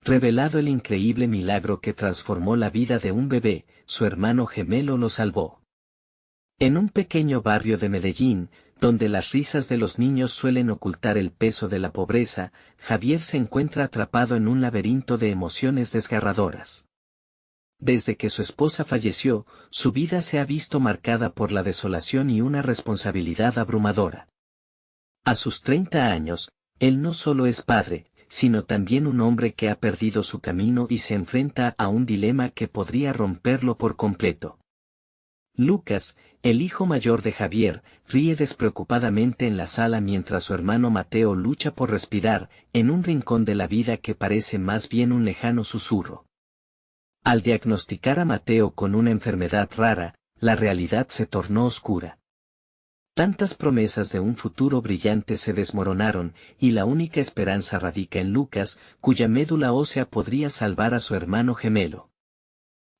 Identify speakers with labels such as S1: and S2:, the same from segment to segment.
S1: revelado el increíble milagro que transformó la vida de un bebé, su hermano gemelo lo salvó. En un pequeño barrio de Medellín, donde las risas de los niños suelen ocultar el peso de la pobreza, Javier se encuentra atrapado en un laberinto de emociones desgarradoras. Desde que su esposa falleció, su vida se ha visto marcada por la desolación y una responsabilidad abrumadora. A sus 30 años, él no solo es padre, sino también un hombre que ha perdido su camino y se enfrenta a un dilema que podría romperlo por completo. Lucas, el hijo mayor de Javier, ríe despreocupadamente en la sala mientras su hermano Mateo lucha por respirar, en un rincón de la vida que parece más bien un lejano susurro. Al diagnosticar a Mateo con una enfermedad rara, la realidad se tornó oscura. Tantas promesas de un futuro brillante se desmoronaron, y la única esperanza radica en Lucas, cuya médula ósea podría salvar a su hermano gemelo.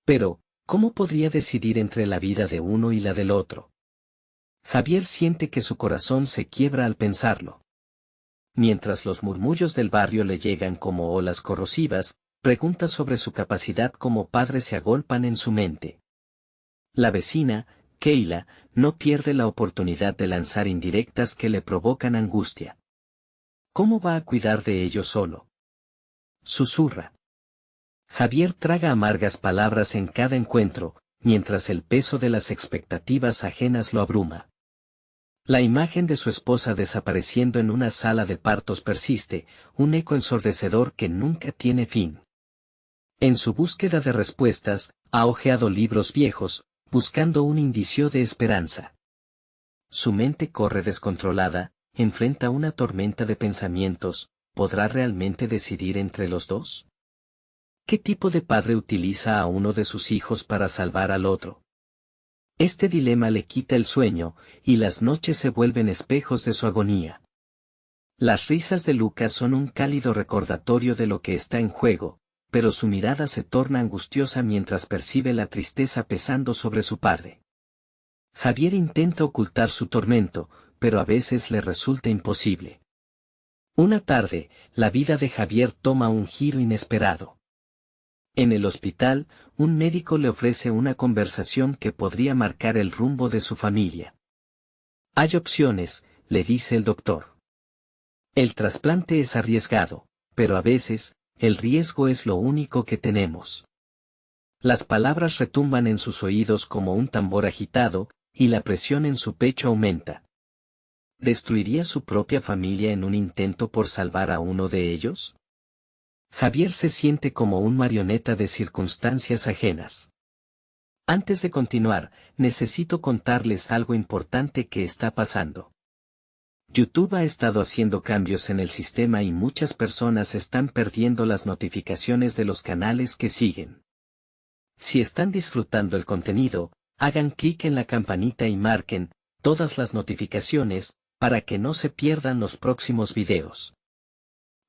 S1: Pero, ¿cómo podría decidir entre la vida de uno y la del otro? Javier siente que su corazón se quiebra al pensarlo. Mientras los murmullos del barrio le llegan como olas corrosivas, preguntas sobre su capacidad como padre se agolpan en su mente. La vecina, Keila, no pierde la oportunidad de lanzar indirectas que le provocan angustia. ¿Cómo va a cuidar de ellos solo? Susurra. Javier traga amargas palabras en cada encuentro, mientras el peso de las expectativas ajenas lo abruma. La imagen de su esposa desapareciendo en una sala de partos persiste, un eco ensordecedor que nunca tiene fin. En su búsqueda de respuestas, ha hojeado libros viejos, buscando un indicio de esperanza. Su mente corre descontrolada, enfrenta una tormenta de pensamientos. ¿Podrá realmente decidir entre los dos? ¿Qué tipo de padre utiliza a uno de sus hijos para salvar al otro? Este dilema le quita el sueño, y las noches se vuelven espejos de su agonía. Las risas de Lucas son un cálido recordatorio de lo que está en juego, pero su mirada se torna angustiosa mientras percibe la tristeza pesando sobre su padre. Javier intenta ocultar su tormento, pero a veces le resulta imposible. Una tarde, la vida de Javier toma un giro inesperado. En el hospital, un médico le ofrece una conversación que podría marcar el rumbo de su familia. Hay opciones, le dice el doctor. El trasplante es arriesgado, pero a veces, el riesgo es lo único que tenemos. Las palabras retumban en sus oídos como un tambor agitado, y la presión en su pecho aumenta. ¿Destruiría su propia familia en un intento por salvar a uno de ellos? Javier se siente como un marioneta de circunstancias ajenas. Antes de continuar, necesito contarles algo importante que está pasando. YouTube ha estado haciendo cambios en el sistema y muchas personas están perdiendo las notificaciones de los canales que siguen. Si están disfrutando el contenido, hagan clic en la campanita y marquen todas las notificaciones, para que no se pierdan los próximos videos.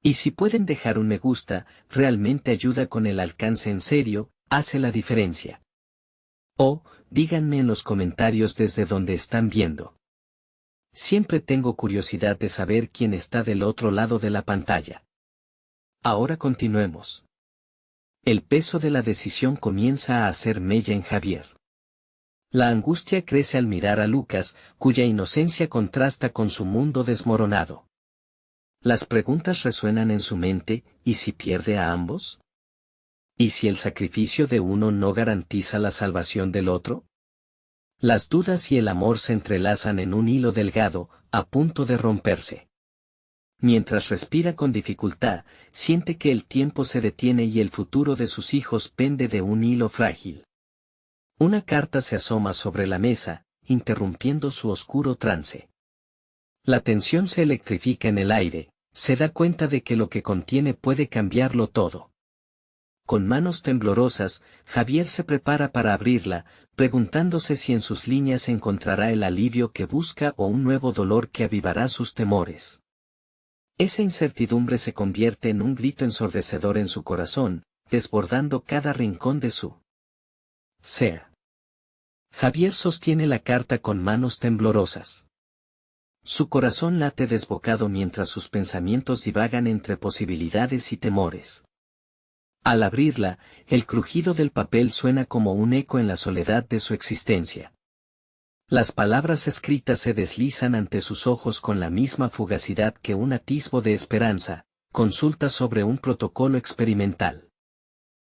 S1: Y si pueden dejar un me gusta, realmente ayuda con el alcance en serio, hace la diferencia. O, díganme en los comentarios desde donde están viendo. Siempre tengo curiosidad de saber quién está del otro lado de la pantalla. Ahora continuemos. El peso de la decisión comienza a hacer mella en Javier. La angustia crece al mirar a Lucas, cuya inocencia contrasta con su mundo desmoronado. Las preguntas resuenan en su mente, ¿y si pierde a ambos? ¿Y si el sacrificio de uno no garantiza la salvación del otro? Las dudas y el amor se entrelazan en un hilo delgado, a punto de romperse. Mientras respira con dificultad, siente que el tiempo se detiene y el futuro de sus hijos pende de un hilo frágil. Una carta se asoma sobre la mesa, interrumpiendo su oscuro trance. La tensión se electrifica en el aire, se da cuenta de que lo que contiene puede cambiarlo todo. Con manos temblorosas, Javier se prepara para abrirla, preguntándose si en sus líneas encontrará el alivio que busca o un nuevo dolor que avivará sus temores. Esa incertidumbre se convierte en un grito ensordecedor en su corazón, desbordando cada rincón de su ser. Javier sostiene la carta con manos temblorosas. Su corazón late desbocado mientras sus pensamientos divagan entre posibilidades y temores. Al abrirla, el crujido del papel suena como un eco en la soledad de su existencia. Las palabras escritas se deslizan ante sus ojos con la misma fugacidad que un atisbo de esperanza. Consulta sobre un protocolo experimental.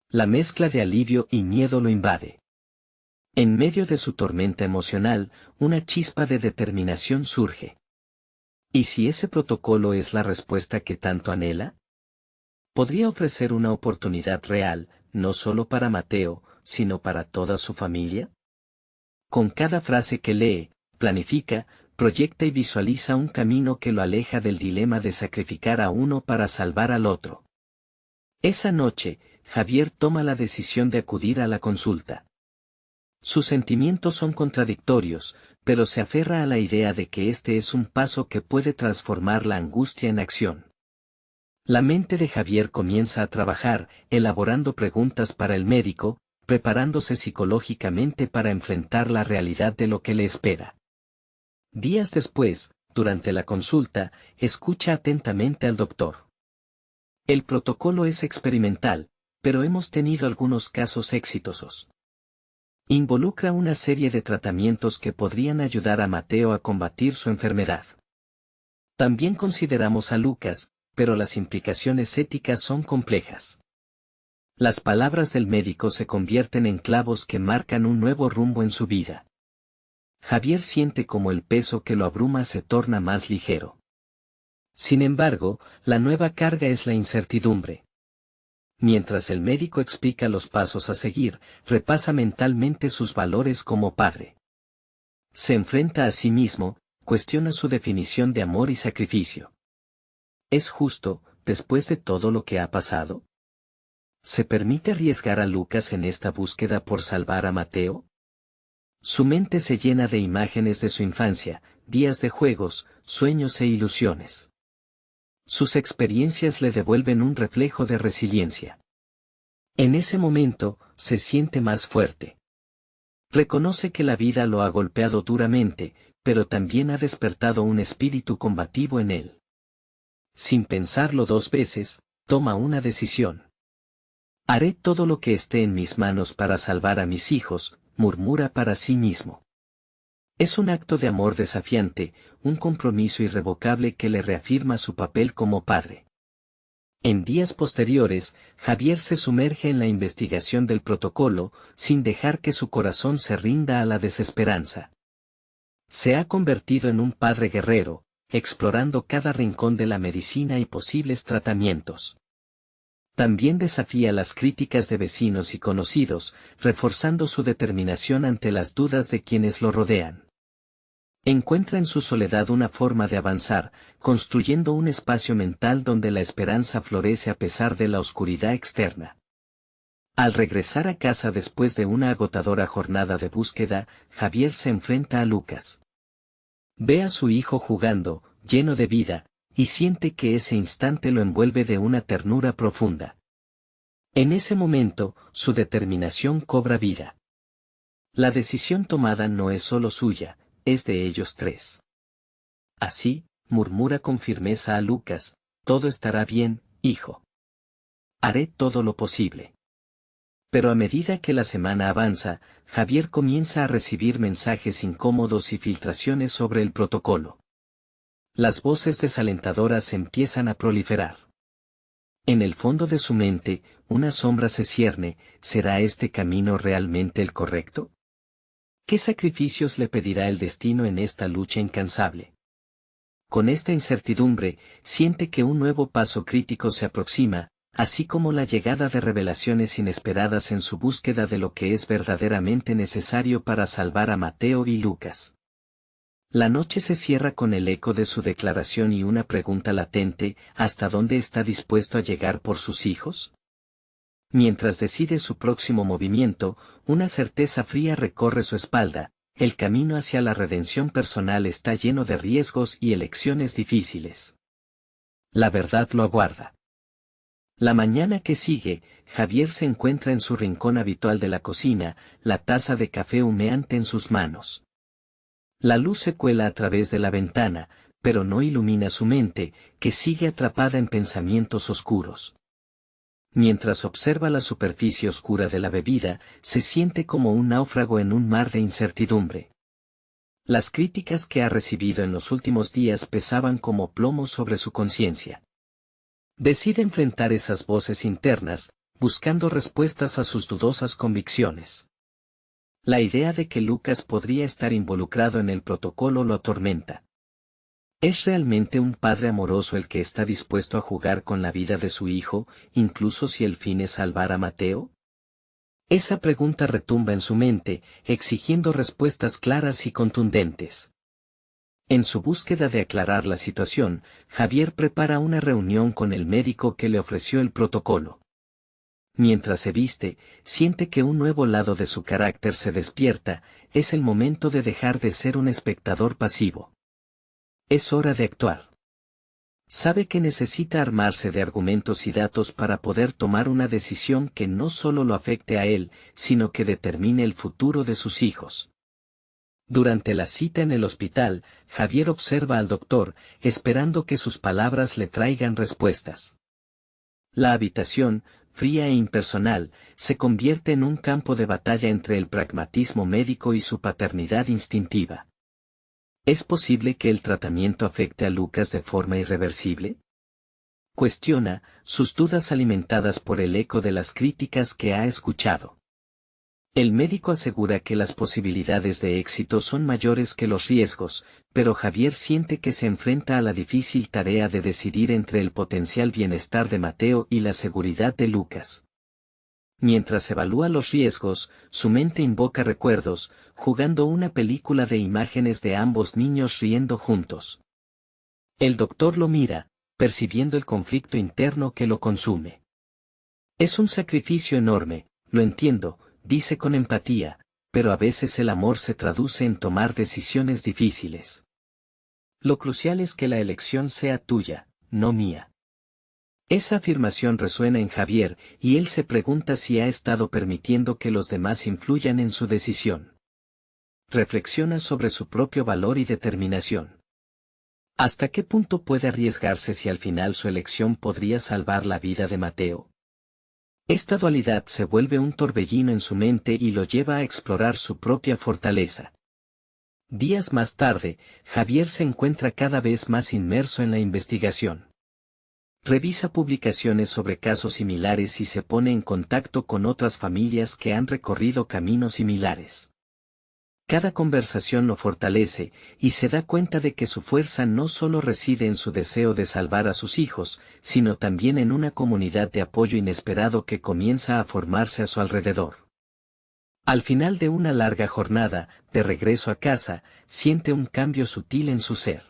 S1: La mezcla de alivio y miedo lo invade. En medio de su tormenta emocional, una chispa de determinación surge. ¿Y si ese protocolo es la respuesta que tanto anhela? Podría ofrecer una oportunidad real, no solo para Mateo, sino para toda su familia. Con cada frase que lee, planifica, proyecta y visualiza un camino que lo aleja del dilema de sacrificar a uno para salvar al otro. Esa noche, Javier toma la decisión de acudir a la consulta. Sus sentimientos son contradictorios, pero se aferra a la idea de que este es un paso que puede transformar la angustia en acción. La mente de Javier comienza a trabajar, elaborando preguntas para el médico, preparándose psicológicamente para enfrentar la realidad de lo que le espera. Días después, durante la consulta, escucha atentamente al doctor. El protocolo es experimental, pero hemos tenido algunos casos exitosos. Involucra una serie de tratamientos que podrían ayudar a Mateo a combatir su enfermedad. También consideramos a Lucas, pero las implicaciones éticas son complejas. Las palabras del médico se convierten en clavos que marcan un nuevo rumbo en su vida. Javier siente como el peso que lo abruma se torna más ligero. Sin embargo, la nueva carga es la incertidumbre. Mientras el médico explica los pasos a seguir, repasa mentalmente sus valores como padre. Se enfrenta a sí mismo, cuestiona su definición de amor y sacrificio. ¿Es justo, después de todo lo que ha pasado? ¿Se permite arriesgar a Lucas en esta búsqueda por salvar a Mateo? Su mente se llena de imágenes de su infancia, días de juegos, sueños e ilusiones. Sus experiencias le devuelven un reflejo de resiliencia. En ese momento, se siente más fuerte. Reconoce que la vida lo ha golpeado duramente, pero también ha despertado un espíritu combativo en él. Sin pensarlo dos veces, toma una decisión. Haré todo lo que esté en mis manos para salvar a mis hijos, murmura para sí mismo. Es un acto de amor desafiante, un compromiso irrevocable que le reafirma su papel como padre. En días posteriores, Javier se sumerge en la investigación del protocolo, sin dejar que su corazón se rinda a la desesperanza. Se ha convertido en un padre guerrero, explorando cada rincón de la medicina y posibles tratamientos. También desafía las críticas de vecinos y conocidos, reforzando su determinación ante las dudas de quienes lo rodean. Encuentra en su soledad una forma de avanzar, construyendo un espacio mental donde la esperanza florece a pesar de la oscuridad externa. Al regresar a casa después de una agotadora jornada de búsqueda, Javier se enfrenta a Lucas. Ve a su hijo jugando, lleno de vida, y siente que ese instante lo envuelve de una ternura profunda. En ese momento, su determinación cobra vida. La decisión tomada no es solo suya, es de ellos tres. Así, murmura con firmeza a Lucas, todo estará bien, hijo. Haré todo lo posible. Pero a medida que la semana avanza, Javier comienza a recibir mensajes incómodos y filtraciones sobre el protocolo. Las voces desalentadoras empiezan a proliferar. En el fondo de su mente, una sombra se cierne, ¿será este camino realmente el correcto? ¿Qué sacrificios le pedirá el destino en esta lucha incansable? Con esta incertidumbre, siente que un nuevo paso crítico se aproxima, así como la llegada de revelaciones inesperadas en su búsqueda de lo que es verdaderamente necesario para salvar a Mateo y Lucas. La noche se cierra con el eco de su declaración y una pregunta latente, ¿hasta dónde está dispuesto a llegar por sus hijos? Mientras decide su próximo movimiento, una certeza fría recorre su espalda, el camino hacia la redención personal está lleno de riesgos y elecciones difíciles. La verdad lo aguarda. La mañana que sigue, Javier se encuentra en su rincón habitual de la cocina, la taza de café humeante en sus manos. La luz se cuela a través de la ventana, pero no ilumina su mente, que sigue atrapada en pensamientos oscuros. Mientras observa la superficie oscura de la bebida, se siente como un náufrago en un mar de incertidumbre. Las críticas que ha recibido en los últimos días pesaban como plomo sobre su conciencia. Decide enfrentar esas voces internas, buscando respuestas a sus dudosas convicciones. La idea de que Lucas podría estar involucrado en el protocolo lo atormenta. ¿Es realmente un padre amoroso el que está dispuesto a jugar con la vida de su hijo, incluso si el fin es salvar a Mateo? Esa pregunta retumba en su mente, exigiendo respuestas claras y contundentes. En su búsqueda de aclarar la situación, Javier prepara una reunión con el médico que le ofreció el protocolo. Mientras se viste, siente que un nuevo lado de su carácter se despierta, es el momento de dejar de ser un espectador pasivo. Es hora de actuar. Sabe que necesita armarse de argumentos y datos para poder tomar una decisión que no solo lo afecte a él, sino que determine el futuro de sus hijos. Durante la cita en el hospital, Javier observa al doctor, esperando que sus palabras le traigan respuestas. La habitación, fría e impersonal, se convierte en un campo de batalla entre el pragmatismo médico y su paternidad instintiva. ¿Es posible que el tratamiento afecte a Lucas de forma irreversible? Cuestiona, sus dudas alimentadas por el eco de las críticas que ha escuchado. El médico asegura que las posibilidades de éxito son mayores que los riesgos, pero Javier siente que se enfrenta a la difícil tarea de decidir entre el potencial bienestar de Mateo y la seguridad de Lucas. Mientras evalúa los riesgos, su mente invoca recuerdos, jugando una película de imágenes de ambos niños riendo juntos. El doctor lo mira, percibiendo el conflicto interno que lo consume. Es un sacrificio enorme, lo entiendo, dice con empatía, pero a veces el amor se traduce en tomar decisiones difíciles. Lo crucial es que la elección sea tuya, no mía. Esa afirmación resuena en Javier, y él se pregunta si ha estado permitiendo que los demás influyan en su decisión. Reflexiona sobre su propio valor y determinación. ¿Hasta qué punto puede arriesgarse si al final su elección podría salvar la vida de Mateo? Esta dualidad se vuelve un torbellino en su mente y lo lleva a explorar su propia fortaleza. Días más tarde, Javier se encuentra cada vez más inmerso en la investigación. Revisa publicaciones sobre casos similares y se pone en contacto con otras familias que han recorrido caminos similares. Cada conversación lo fortalece, y se da cuenta de que su fuerza no solo reside en su deseo de salvar a sus hijos, sino también en una comunidad de apoyo inesperado que comienza a formarse a su alrededor. Al final de una larga jornada, de regreso a casa, siente un cambio sutil en su ser.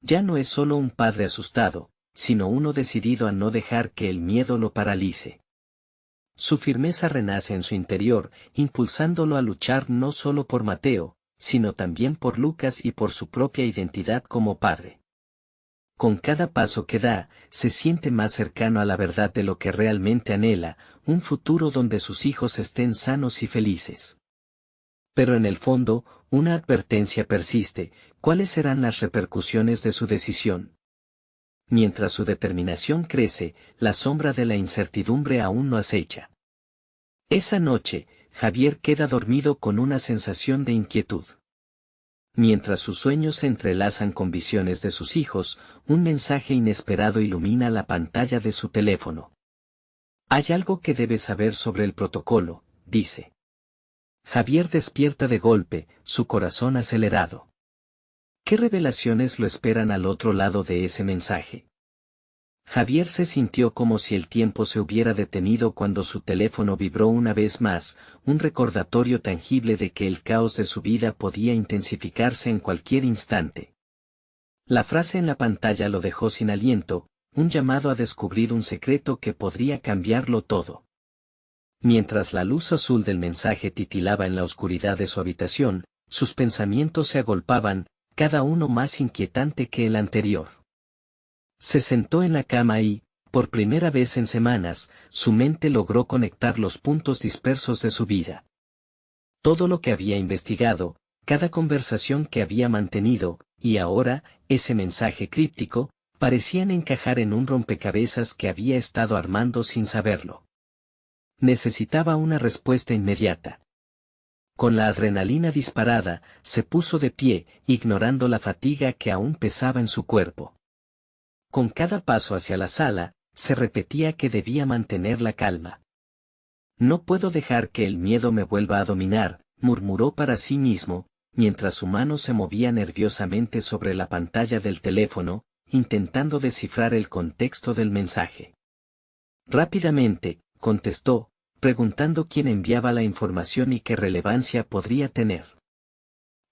S1: Ya no es solo un padre asustado, sino uno decidido a no dejar que el miedo lo paralice. Su firmeza renace en su interior, impulsándolo a luchar no solo por Mateo, sino también por Lucas y por su propia identidad como padre. Con cada paso que da, se siente más cercano a la verdad de lo que realmente anhela, un futuro donde sus hijos estén sanos y felices. Pero en el fondo, una advertencia persiste: ¿cuáles serán las repercusiones de su decisión? Mientras su determinación crece, la sombra de la incertidumbre aún lo acecha. Esa noche, Javier queda dormido con una sensación de inquietud. Mientras sus sueños se entrelazan con visiones de sus hijos, un mensaje inesperado ilumina la pantalla de su teléfono. Hay algo que debes saber sobre el protocolo, dice. Javier despierta de golpe, su corazón acelerado. ¿Qué revelaciones lo esperan al otro lado de ese mensaje? Javier se sintió como si el tiempo se hubiera detenido cuando su teléfono vibró una vez más, un recordatorio tangible de que el caos de su vida podía intensificarse en cualquier instante. La frase en la pantalla lo dejó sin aliento, un llamado a descubrir un secreto que podría cambiarlo todo. Mientras la luz azul del mensaje titilaba en la oscuridad de su habitación, sus pensamientos se agolpaban, cada uno más inquietante que el anterior. Se sentó en la cama y, por primera vez en semanas, su mente logró conectar los puntos dispersos de su vida. Todo lo que había investigado, cada conversación que había mantenido, y ahora, ese mensaje críptico, parecían encajar en un rompecabezas que había estado armando sin saberlo. Necesitaba una respuesta inmediata. Con la adrenalina disparada, se puso de pie, ignorando la fatiga que aún pesaba en su cuerpo. Con cada paso hacia la sala, se repetía que debía mantener la calma. No puedo dejar que el miedo me vuelva a dominar, murmuró para sí mismo, mientras su mano se movía nerviosamente sobre la pantalla del teléfono, intentando descifrar el contexto del mensaje. Rápidamente, contestó, preguntando quién enviaba la información y qué relevancia podría tener.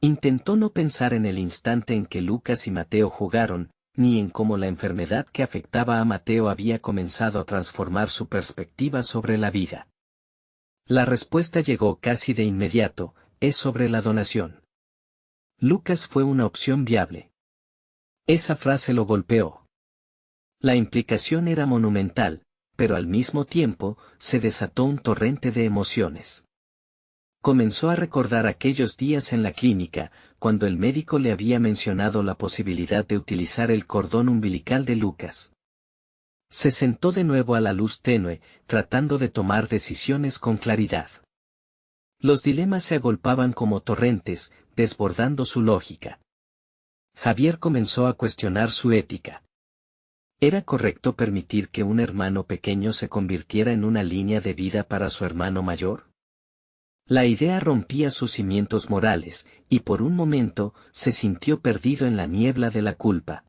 S1: Intentó no pensar en el instante en que Lucas y Mateo jugaron, ni en cómo la enfermedad que afectaba a Mateo había comenzado a transformar su perspectiva sobre la vida. La respuesta llegó casi de inmediato, es sobre la donación. Lucas fue una opción viable. Esa frase lo golpeó. La implicación era monumental, pero al mismo tiempo, se desató un torrente de emociones. Comenzó a recordar aquellos días en la clínica, cuando el médico le había mencionado la posibilidad de utilizar el cordón umbilical de Lucas. Se sentó de nuevo a la luz tenue, tratando de tomar decisiones con claridad. Los dilemas se agolpaban como torrentes, desbordando su lógica. Javier comenzó a cuestionar su ética. ¿Era correcto permitir que un hermano pequeño se convirtiera en una línea de vida para su hermano mayor? La idea rompía sus cimientos morales, y por un momento, se sintió perdido en la niebla de la culpa.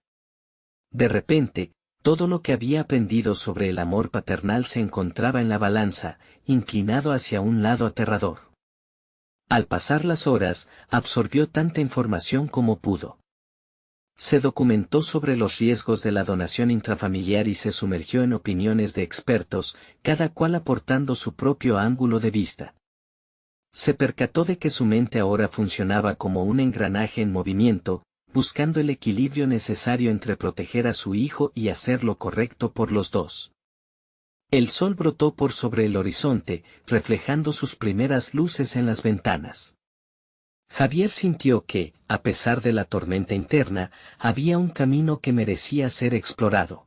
S1: De repente, todo lo que había aprendido sobre el amor paternal se encontraba en la balanza, inclinado hacia un lado aterrador. Al pasar las horas, absorbió tanta información como pudo. Se documentó sobre los riesgos de la donación intrafamiliar y se sumergió en opiniones de expertos, cada cual aportando su propio ángulo de vista. Se percató de que su mente ahora funcionaba como un engranaje en movimiento, buscando el equilibrio necesario entre proteger a su hijo y hacer lo correcto por los dos. El sol brotó por sobre el horizonte, reflejando sus primeras luces en las ventanas. Javier sintió que, a pesar de la tormenta interna, había un camino que merecía ser explorado.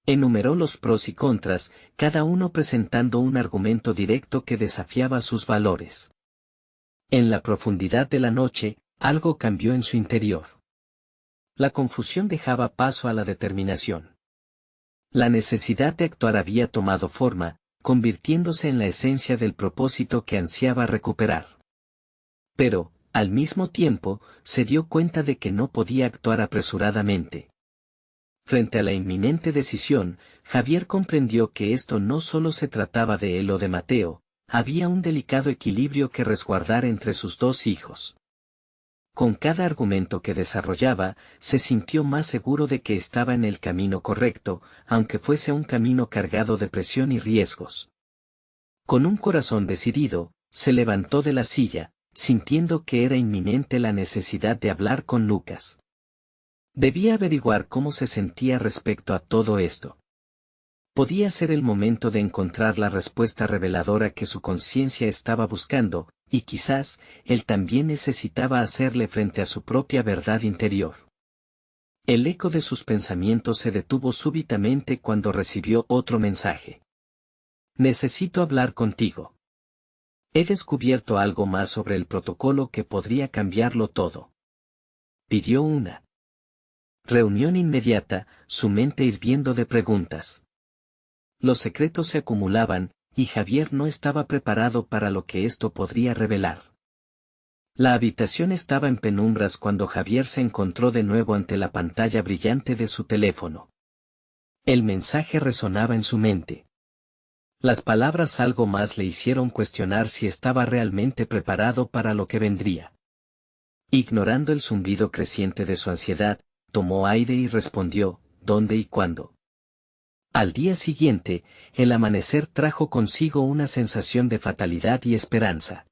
S1: Enumeró los pros y contras, cada uno presentando un argumento directo que desafiaba sus valores. En la profundidad de la noche, algo cambió en su interior. La confusión dejaba paso a la determinación. La necesidad de actuar había tomado forma, convirtiéndose en la esencia del propósito que ansiaba recuperar. Pero, al mismo tiempo, se dio cuenta de que no podía actuar apresuradamente. Frente a la inminente decisión, Javier comprendió que esto no solo se trataba de él o de Mateo, había un delicado equilibrio que resguardar entre sus dos hijos. Con cada argumento que desarrollaba, se sintió más seguro de que estaba en el camino correcto, aunque fuese un camino cargado de presión y riesgos. Con un corazón decidido, se levantó de la silla, sintiendo que era inminente la necesidad de hablar con Lucas. Debía averiguar cómo se sentía respecto a todo esto. Podía ser el momento de encontrar la respuesta reveladora que su conciencia estaba buscando, y quizás, él también necesitaba hacerle frente a su propia verdad interior. El eco de sus pensamientos se detuvo súbitamente cuando recibió otro mensaje. Necesito hablar contigo. He descubierto algo más sobre el protocolo que podría cambiarlo todo. Pidió una reunión inmediata, su mente hirviendo de preguntas. Los secretos se acumulaban, y Javier no estaba preparado para lo que esto podría revelar. La habitación estaba en penumbras cuando Javier se encontró de nuevo ante la pantalla brillante de su teléfono. El mensaje resonaba en su mente. Las palabras algo más le hicieron cuestionar si estaba realmente preparado para lo que vendría. Ignorando el zumbido creciente de su ansiedad, tomó aire y respondió, ¿dónde y cuándo? Al día siguiente, el amanecer trajo consigo una sensación de fatalidad y esperanza.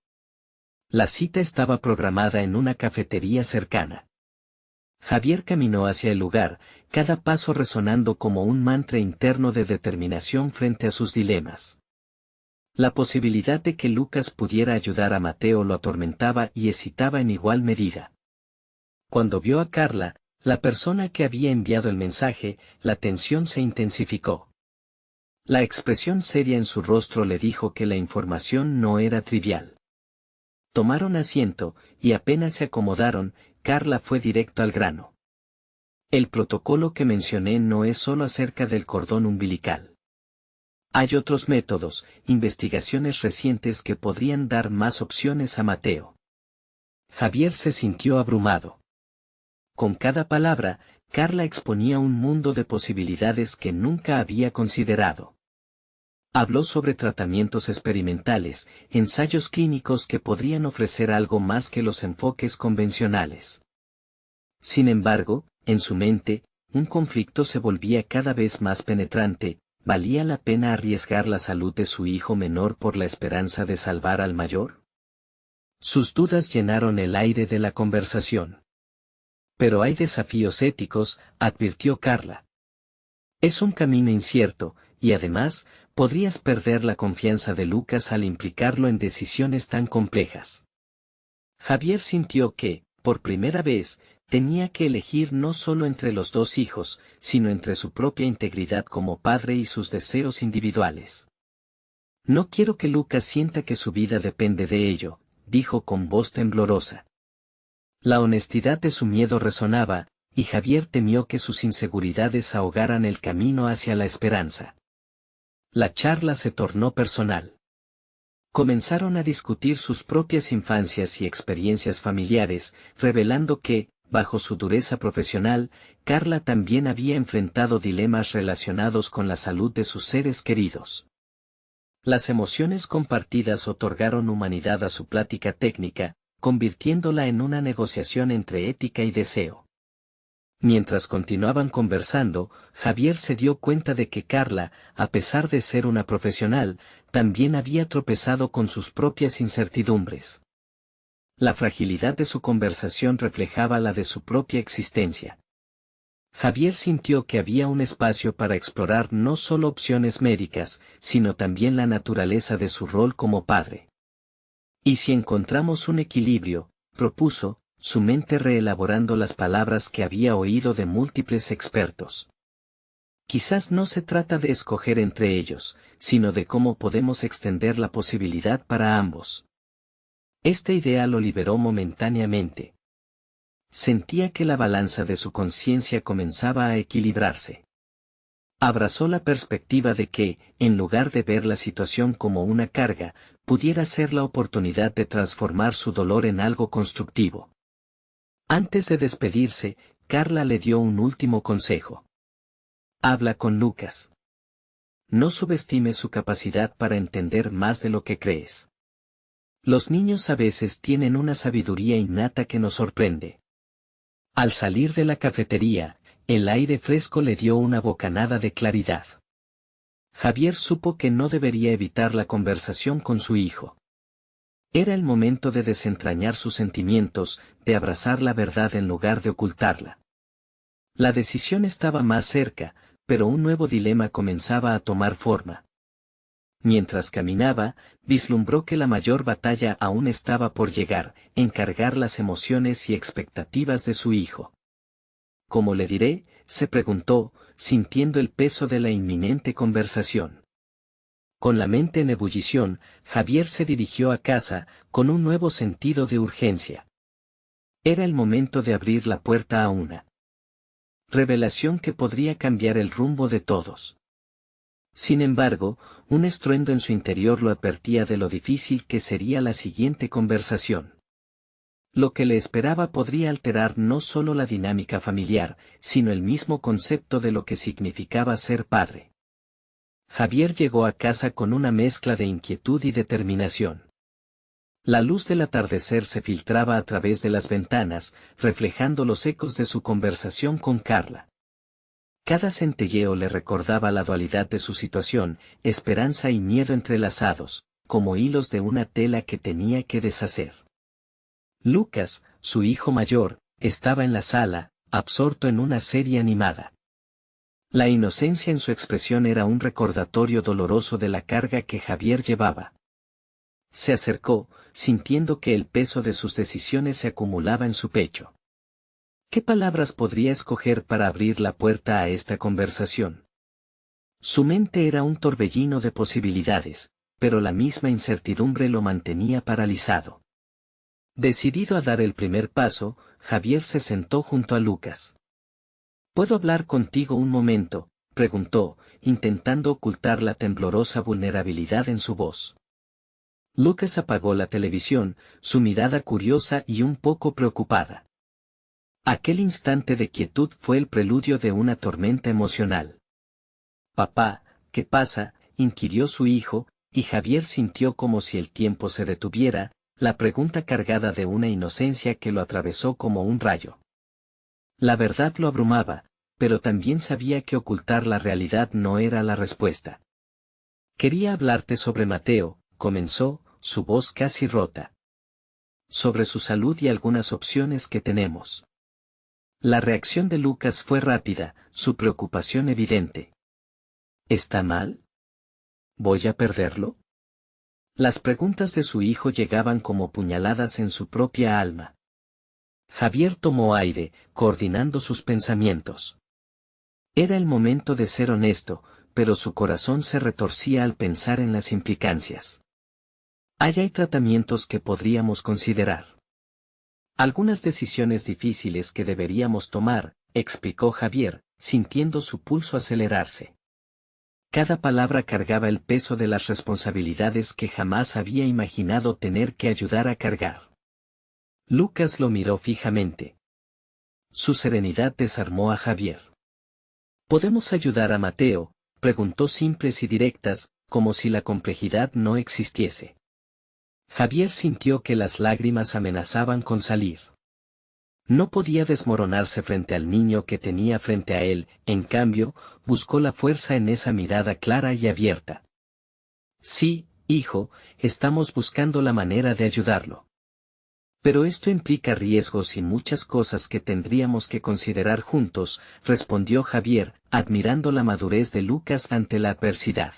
S1: La cita estaba programada en una cafetería cercana. Javier caminó hacia el lugar, cada paso resonando como un mantra interno de determinación frente a sus dilemas. La posibilidad de que Lucas pudiera ayudar a Mateo lo atormentaba y excitaba en igual medida. Cuando vio a Carla, La persona que había enviado el mensaje, la tensión se intensificó. La expresión seria en su rostro le dijo que la información no era trivial. Tomaron asiento, y apenas se acomodaron, Carla fue directo al grano. El protocolo que mencioné no es solo acerca del cordón umbilical. Hay otros métodos, investigaciones recientes que podrían dar más opciones a Mateo. Javier se sintió abrumado. Con cada palabra, Carla exponía un mundo de posibilidades que nunca había considerado. Habló sobre tratamientos experimentales, ensayos clínicos que podrían ofrecer algo más que los enfoques convencionales. Sin embargo, en su mente, un conflicto se volvía cada vez más penetrante. ¿Valía la pena arriesgar la salud de su hijo menor por la esperanza de salvar al mayor? Sus dudas llenaron el aire de la conversación. Pero hay desafíos éticos, advirtió Carla. Es un camino incierto, y además, podrías perder la confianza de Lucas al implicarlo en decisiones tan complejas. Javier sintió que, por primera vez, tenía que elegir no solo entre los dos hijos, sino entre su propia integridad como padre y sus deseos individuales. No quiero que Lucas sienta que su vida depende de ello, dijo con voz temblorosa. La honestidad de su miedo resonaba, y Javier temió que sus inseguridades ahogaran el camino hacia la esperanza. La charla se tornó personal. Comenzaron a discutir sus propias infancias y experiencias familiares, revelando que, bajo su dureza profesional, Carla también había enfrentado dilemas relacionados con la salud de sus seres queridos. Las emociones compartidas otorgaron humanidad a su plática técnica, convirtiéndola en una negociación entre ética y deseo. Mientras continuaban conversando, Javier se dio cuenta de que Carla, a pesar de ser una profesional, también había tropezado con sus propias incertidumbres. La fragilidad de su conversación reflejaba la de su propia existencia. Javier sintió que había un espacio para explorar no solo opciones médicas, sino también la naturaleza de su rol como padre. ¿Y si encontramos un equilibrio?, propuso, su mente reelaborando las palabras que había oído de múltiples expertos. Quizás no se trata de escoger entre ellos, sino de cómo podemos extender la posibilidad para ambos. Esta idea lo liberó momentáneamente. Sentía que la balanza de su conciencia comenzaba a equilibrarse. Abrazó la perspectiva de que, en lugar de ver la situación como una carga, pudiera ser la oportunidad de transformar su dolor en algo constructivo. Antes de despedirse, Carla le dio un último consejo. Habla con Lucas. No subestimes su capacidad para entender más de lo que crees. Los niños a veces tienen una sabiduría innata que nos sorprende. Al salir de la cafetería, el aire fresco le dio una bocanada de claridad. Javier supo que no debería evitar la conversación con su hijo. Era el momento de desentrañar sus sentimientos, de abrazar la verdad en lugar de ocultarla. La decisión estaba más cerca, pero un nuevo dilema comenzaba a tomar forma. Mientras caminaba, vislumbró que la mayor batalla aún estaba por llegar, encargar las emociones y expectativas de su hijo. ¿Cómo le diré?, se preguntó, sintiendo el peso de la inminente conversación. Con la mente en ebullición, Javier se dirigió a casa, con un nuevo sentido de urgencia. Era el momento de abrir la puerta a una revelación que podría cambiar el rumbo de todos. Sin embargo, un estruendo en su interior lo advertía de lo difícil que sería la siguiente conversación. Lo que le esperaba podría alterar no solo la dinámica familiar, sino el mismo concepto de lo que significaba ser padre. Javier llegó a casa con una mezcla de inquietud y determinación. La luz del atardecer se filtraba a través de las ventanas, reflejando los ecos de su conversación con Carla. Cada centelleo le recordaba la dualidad de su situación, esperanza y miedo entrelazados, como hilos de una tela que tenía que deshacer. Lucas, su hijo mayor, estaba en la sala, absorto en una serie animada. La inocencia en su expresión era un recordatorio doloroso de la carga que Javier llevaba. Se acercó, sintiendo que el peso de sus decisiones se acumulaba en su pecho. ¿Qué palabras podría escoger para abrir la puerta a esta conversación? Su mente era un torbellino de posibilidades, pero la misma incertidumbre lo mantenía paralizado. Decidido a dar el primer paso, Javier se sentó junto a Lucas. ¿Puedo hablar contigo un momento?, preguntó, intentando ocultar la temblorosa vulnerabilidad en su voz. Lucas apagó la televisión, su mirada curiosa y un poco preocupada. Aquel instante de quietud fue el preludio de una tormenta emocional. «Papá, ¿qué pasa?», inquirió su hijo, y Javier sintió como si el tiempo se detuviera, la pregunta cargada de una inocencia que lo atravesó como un rayo. La verdad lo abrumaba, pero también sabía que ocultar la realidad no era la respuesta. «Quería hablarte sobre Mateo», comenzó, su voz casi rota. «Sobre su salud y algunas opciones que tenemos». La reacción de Lucas fue rápida, su preocupación evidente. ¿Está mal? ¿Voy a perderlo? Las preguntas de su hijo llegaban como puñaladas en su propia alma. Javier tomó aire, coordinando sus pensamientos. Era el momento de ser honesto, pero su corazón se retorcía al pensar en las implicancias. Hay tratamientos que podríamos considerar. Algunas decisiones difíciles que deberíamos tomar, explicó Javier, sintiendo su pulso acelerarse. Cada palabra cargaba el peso de las responsabilidades que jamás había imaginado tener que ayudar a cargar. Lucas lo miró fijamente. Su serenidad desarmó a Javier. ¿Podemos ayudar a Mateo?, preguntó simples y directas, como si la complejidad no existiese. Javier sintió que las lágrimas amenazaban con salir. No podía desmoronarse frente al niño que tenía frente a él, en cambio, buscó la fuerza en esa mirada clara y abierta. Sí, hijo, estamos buscando la manera de ayudarlo. Pero esto implica riesgos y muchas cosas que tendríamos que considerar juntos, respondió Javier, admirando la madurez de Lucas ante la adversidad.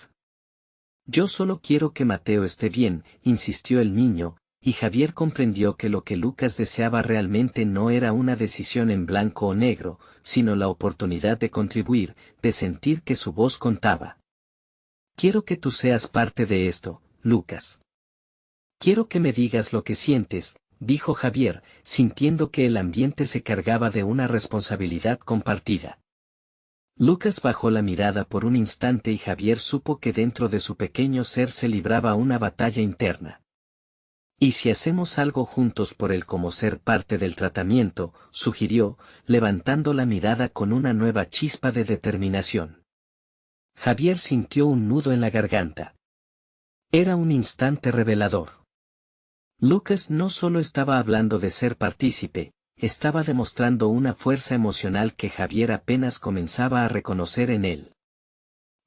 S1: Yo solo quiero que Mateo esté bien, insistió el niño, y Javier comprendió que lo que Lucas deseaba realmente no era una decisión en blanco o negro, sino la oportunidad de contribuir, de sentir que su voz contaba. Quiero que tú seas parte de esto, Lucas. Quiero que me digas lo que sientes, dijo Javier, sintiendo que el ambiente se cargaba de una responsabilidad compartida. Lucas bajó la mirada por un instante y Javier supo que dentro de su pequeño ser se libraba una batalla interna. «¿Y si hacemos algo juntos por él como ser parte del tratamiento?», sugirió, levantando la mirada con una nueva chispa de determinación. Javier sintió un nudo en la garganta. Era un instante revelador. Lucas no solo estaba hablando de ser partícipe, estaba demostrando una fuerza emocional que Javier apenas comenzaba a reconocer en él.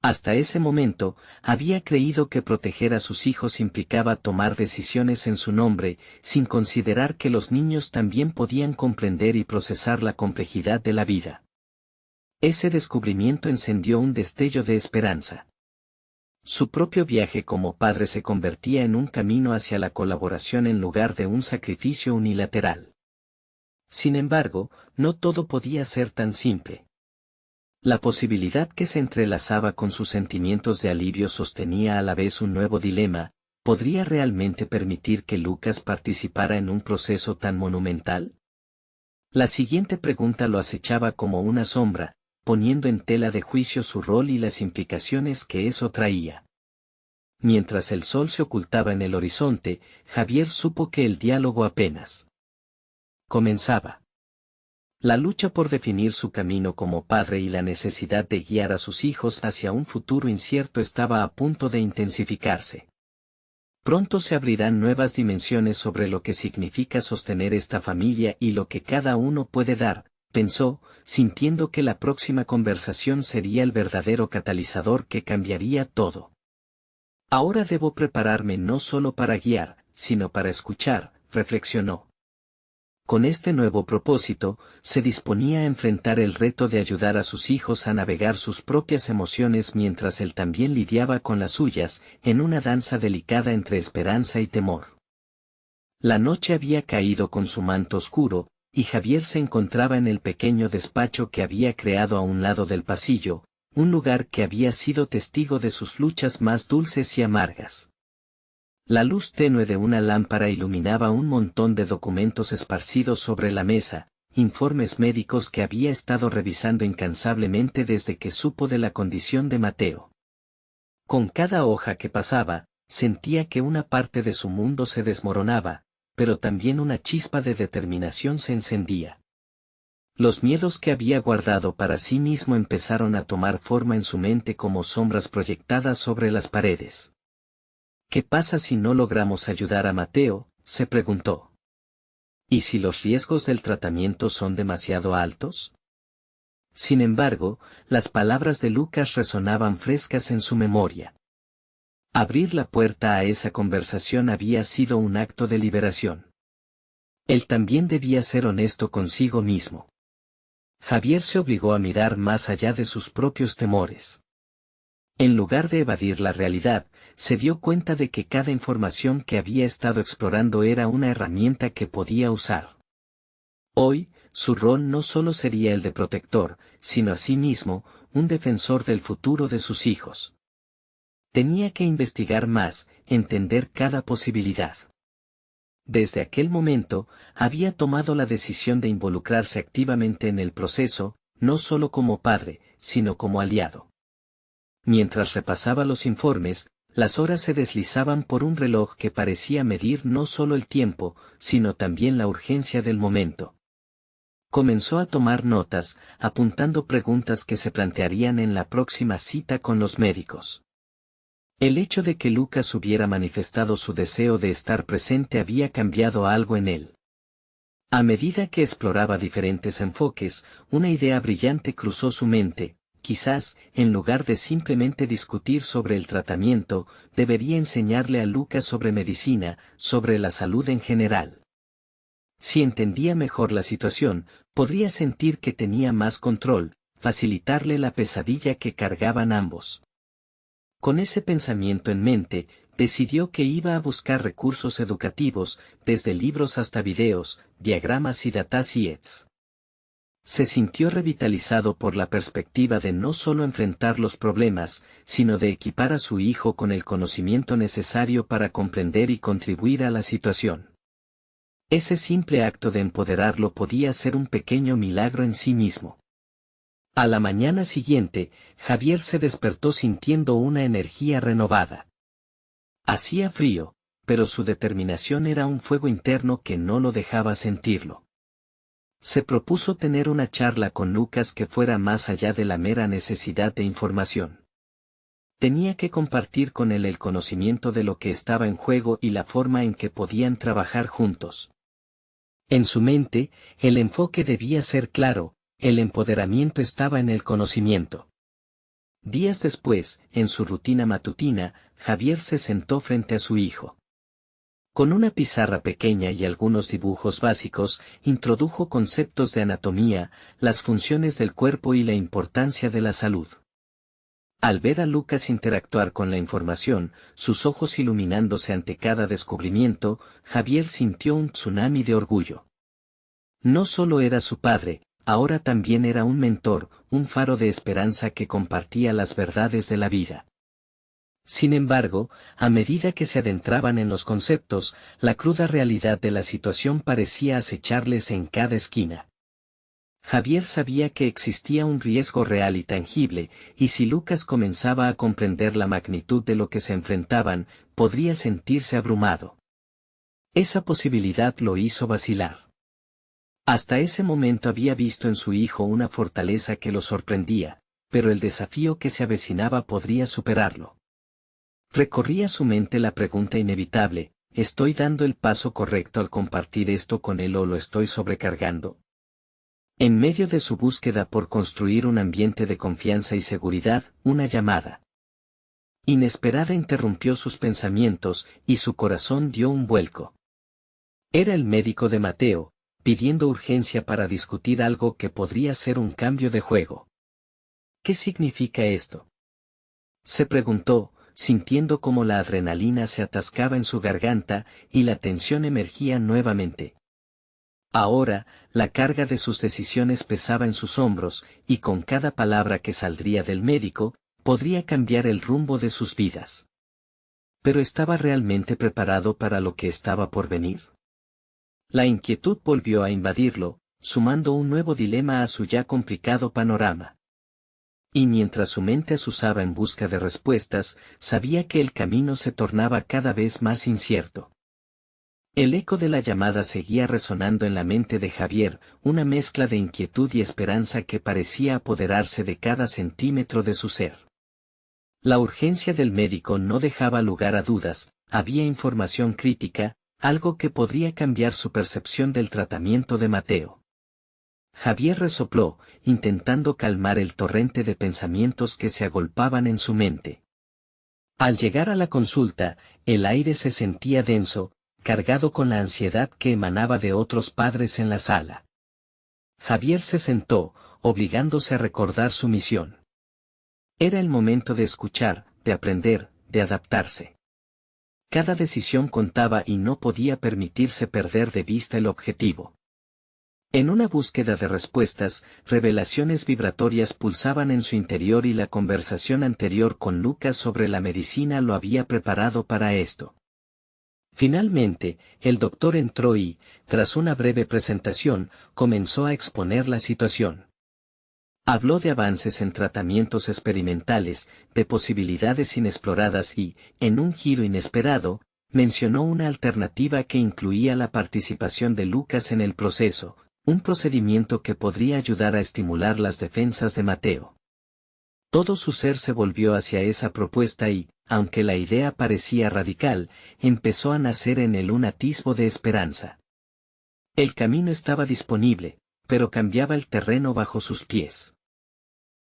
S1: Hasta ese momento, había creído que proteger a sus hijos implicaba tomar decisiones en su nombre, sin considerar que los niños también podían comprender y procesar la complejidad de la vida. Ese descubrimiento encendió un destello de esperanza. Su propio viaje como padre se convertía en un camino hacia la colaboración en lugar de un sacrificio unilateral. Sin embargo, no todo podía ser tan simple. La posibilidad que se entrelazaba con sus sentimientos de alivio sostenía a la vez un nuevo dilema: ¿podría realmente permitir que Lucas participara en un proceso tan monumental? La siguiente pregunta lo acechaba como una sombra, poniendo en tela de juicio su rol y las implicaciones que eso traía. Mientras el sol se ocultaba en el horizonte, Javier supo que el diálogo apenas comenzaba. La lucha por definir su camino como padre y la necesidad de guiar a sus hijos hacia un futuro incierto estaba a punto de intensificarse. Pronto se abrirán nuevas dimensiones sobre lo que significa sostener esta familia y lo que cada uno puede dar, pensó, sintiendo que la próxima conversación sería el verdadero catalizador que cambiaría todo. Ahora debo prepararme no solo para guiar, sino para escuchar, reflexionó. Con este nuevo propósito, se disponía a enfrentar el reto de ayudar a sus hijos a navegar sus propias emociones mientras él también lidiaba con las suyas, en una danza delicada entre esperanza y temor. La noche había caído con su manto oscuro, y Javier se encontraba en el pequeño despacho que había creado a un lado del pasillo, un lugar que había sido testigo de sus luchas más dulces y amargas. La luz tenue de una lámpara iluminaba un montón de documentos esparcidos sobre la mesa, informes médicos que había estado revisando incansablemente desde que supo de la condición de Mateo. Con cada hoja que pasaba, sentía que una parte de su mundo se desmoronaba, pero también una chispa de determinación se encendía. Los miedos que había guardado para sí mismo empezaron a tomar forma en su mente como sombras proyectadas sobre las paredes. ¿Qué pasa si no logramos ayudar a Mateo?, se preguntó. ¿Y si los riesgos del tratamiento son demasiado altos? Sin embargo, las palabras de Lucas resonaban frescas en su memoria. Abrir la puerta a esa conversación había sido un acto de liberación. Él también debía ser honesto consigo mismo. Javier se obligó a mirar más allá de sus propios temores. En lugar de evadir la realidad, se dio cuenta de que cada información que había estado explorando era una herramienta que podía usar. Hoy, su rol no solo sería el de protector, sino asimismo, un defensor del futuro de sus hijos. Tenía que investigar más, entender cada posibilidad. Desde aquel momento, había tomado la decisión de involucrarse activamente en el proceso, no solo como padre, sino como aliado. Mientras repasaba los informes, las horas se deslizaban por un reloj que parecía medir no solo el tiempo, sino también la urgencia del momento. Comenzó a tomar notas, apuntando preguntas que se plantearían en la próxima cita con los médicos. El hecho de que Lucas hubiera manifestado su deseo de estar presente había cambiado algo en él. A medida que exploraba diferentes enfoques, una idea brillante cruzó su mente. Quizás, en lugar de simplemente discutir sobre el tratamiento, debería enseñarle a Lucas sobre medicina, sobre la salud en general. Si entendía mejor la situación, podría sentir que tenía más control, facilitarle la pesadilla que cargaban ambos. Con ese pensamiento en mente, decidió que iba a buscar recursos educativos, desde libros hasta videos, diagramas y datasheets. Se sintió revitalizado por la perspectiva de no solo enfrentar los problemas, sino de equipar a su hijo con el conocimiento necesario para comprender y contribuir a la situación. Ese simple acto de empoderarlo podía ser un pequeño milagro en sí mismo. A la mañana siguiente, Javier se despertó sintiendo una energía renovada. Hacía frío, pero su determinación era un fuego interno que no lo dejaba sentirlo. Se propuso tener una charla con Lucas que fuera más allá de la mera necesidad de información. Tenía que compartir con él el conocimiento de lo que estaba en juego y la forma en que podían trabajar juntos. En su mente, el enfoque debía ser claro, el empoderamiento estaba en el conocimiento. Días después, en su rutina matutina, Javier se sentó frente a su hijo. Con una pizarra pequeña y algunos dibujos básicos, introdujo conceptos de anatomía, las funciones del cuerpo y la importancia de la salud. Al ver a Lucas interactuar con la información, sus ojos iluminándose ante cada descubrimiento, Javier sintió un tsunami de orgullo. No solo era su padre, ahora también era un mentor, un faro de esperanza que compartía las verdades de la vida. Sin embargo, a medida que se adentraban en los conceptos, la cruda realidad de la situación parecía acecharles en cada esquina. Javier sabía que existía un riesgo real y tangible, y si Lucas comenzaba a comprender la magnitud de lo que se enfrentaban, podría sentirse abrumado. Esa posibilidad lo hizo vacilar. Hasta ese momento había visto en su hijo una fortaleza que lo sorprendía, pero el desafío que se avecinaba podría superarlo. Recorría su mente la pregunta inevitable: ¿estoy dando el paso correcto al compartir esto con él o lo estoy sobrecargando? En medio de su búsqueda por construir un ambiente de confianza y seguridad, una llamada inesperada interrumpió sus pensamientos, y su corazón dio un vuelco. Era el médico de Mateo, pidiendo urgencia para discutir algo que podría ser un cambio de juego. ¿Qué significa esto?, se preguntó, sintiendo cómo la adrenalina se atascaba en su garganta, y la tensión emergía nuevamente. Ahora, la carga de sus decisiones pesaba en sus hombros, y con cada palabra que saldría del médico, podría cambiar el rumbo de sus vidas. ¿Pero estaba realmente preparado para lo que estaba por venir? La inquietud volvió a invadirlo, sumando un nuevo dilema a su ya complicado panorama. Y mientras su mente azuzaba en busca de respuestas, sabía que el camino se tornaba cada vez más incierto. El eco de la llamada seguía resonando en la mente de Javier, una mezcla de inquietud y esperanza que parecía apoderarse de cada centímetro de su ser. La urgencia del médico no dejaba lugar a dudas, había información crítica, algo que podría cambiar su percepción del tratamiento de Mateo. Javier resopló, intentando calmar el torrente de pensamientos que se agolpaban en su mente. Al llegar a la consulta, el aire se sentía denso, cargado con la ansiedad que emanaba de otros padres en la sala. Javier se sentó, obligándose a recordar su misión. Era el momento de escuchar, de aprender, de adaptarse. Cada decisión contaba y no podía permitirse perder de vista el objetivo. En una búsqueda de respuestas, revelaciones vibratorias pulsaban en su interior y la conversación anterior con Lucas sobre la medicina lo había preparado para esto. Finalmente, el doctor entró y, tras una breve presentación, comenzó a exponer la situación. Habló de avances en tratamientos experimentales, de posibilidades inexploradas y, en un giro inesperado, mencionó una alternativa que incluía la participación de Lucas en el proceso, un procedimiento que podría ayudar a estimular las defensas de Mateo. Todo su ser se volvió hacia esa propuesta y, aunque la idea parecía radical, empezó a nacer en él un atisbo de esperanza. El camino estaba disponible, pero cambiaba el terreno bajo sus pies.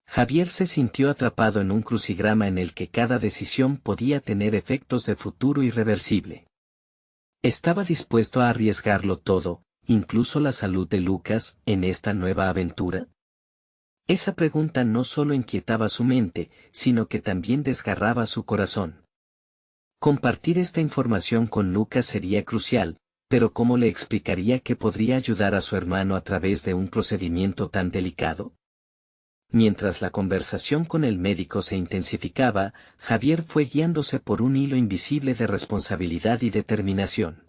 S1: Javier se sintió atrapado en un crucigrama en el que cada decisión podía tener efectos de futuro irreversible. ¿Estaba dispuesto a arriesgarlo todo, incluso la salud de Lucas, en esta nueva aventura? Esa pregunta no solo inquietaba su mente, sino que también desgarraba su corazón. Compartir esta información con Lucas sería crucial, pero ¿cómo le explicaría que podría ayudar a su hermano a través de un procedimiento tan delicado? Mientras la conversación con el médico se intensificaba, Javier fue guiándose por un hilo invisible de responsabilidad y determinación.